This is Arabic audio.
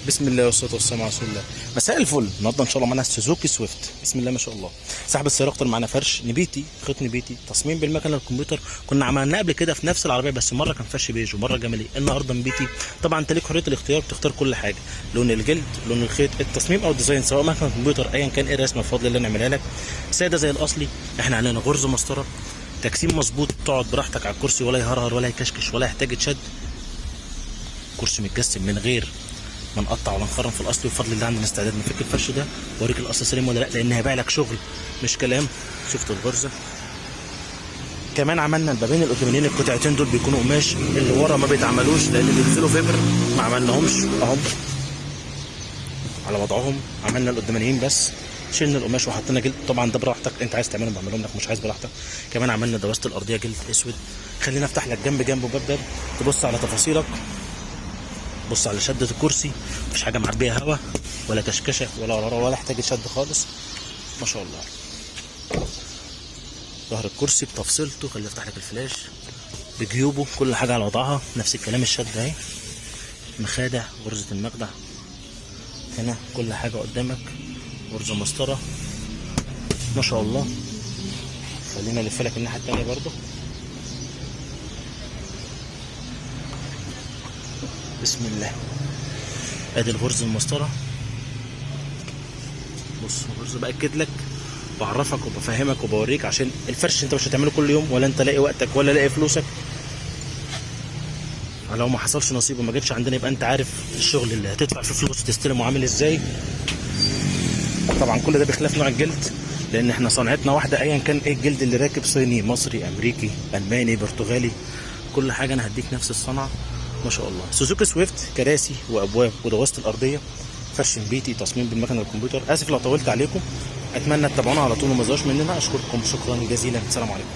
بسم الله والصلاه والسلام على رسول الله. مساء الفل. النهارده ان شاء الله معانا سوزوكي سويفت، بسم الله ما شاء الله. سحب السياره اكتر، معانا فرش نبيتي، خيط نبيتي، تصميم بالمكنه الكمبيوتر. كنا عملناه قبل كده في نفس العربيه، بس مره كان فرش بيج ومره جمالي. النهارده نبيتي. طبعا انت ليك حريه الاختيار، بتختار كل حاجه، لون الجلد، لون الخيط، التصميم او الديزاين، سواء مكنه كمبيوتر ايا كان ايه الرسمه بفضل الله نعملها لك ساده زي الاصلي. احنا علينا غرز مسطره، تجسيم مظبوط، تقعد براحتك على الكرسي ولا يهرهر ولا يكشكش ولا يحتاج يتشد. كرسي متجسم من غير ما نقطع ولا نخرم في الاصل، وبفضل الله عندنا استعداد نفك الفرش ده واوريك الاصل سليم ولا لا، لان هيبيع لك شغل مش كلام. شفت الغرزه؟ كمان عملنا البابين القداميين، القطعتين دول بيكونوا قماش، اللي ورا ما بيتعملوش لان بينزلوا فيبر، ما عملناهمش اهم على وضعهم. عملنا القداميين بس، شلنا القماش وحطينا جلد. طبعا ده براحتك، انت عايز تعملهم بعملهم لك، مش عايز براحتك. كمان عملنا دواسه الارضيه جلد اسود. خلينا افتح لك جنب جنب وباب باب تبص على تفاصيلك. بص على شدة الكرسي، مفيش حاجة معبية هوا ولا كشكشة ولا احتاج شد خالص، ما شاء الله. ظهر الكرسي بتفصيلته، خليني افتح لك الفلاش بجيوبه، كل حاجة على وضعها. نفس الكلام الشد اهي، مخادع، غرزة المخدع هنا، كل حاجة قدامك، غرزة مسطرة ما شاء الله. خلينا الف لك الناحية التانية برضو. بسم الله. ادي الغرز المسطره. بص الغرز باكد لك، بعرفك وبفهمك وبوريك، عشان الفرش انت مش هتعمله كل يوم، ولا انت لاقي وقتك ولا لاقي فلوسك. لو ما حصلش نصيب وما جيتش عندنا، يبقى انت عارف الشغل اللي هتدفع فيه فلوس وتستلمه عامل ازاي. طبعا كل ده بخلاف نوع الجلد، لان احنا صنعتنا واحده ايا كان ايه الجلد اللي راكب، صيني، مصري، امريكي، الماني، برتغالي، كل حاجه انا هديك نفس الصنعه ما شاء الله. سوزوكي سويفت، كراسي وابواب ودواسه الارضيه، فرش بيتي، تصميم بالمكنه الكمبيوتر. اسف لو طولت عليكم، اتمنى تتابعونا على طول وما تزهقوش مننا. اشكركم شكرا جزيلا، السلام عليكم.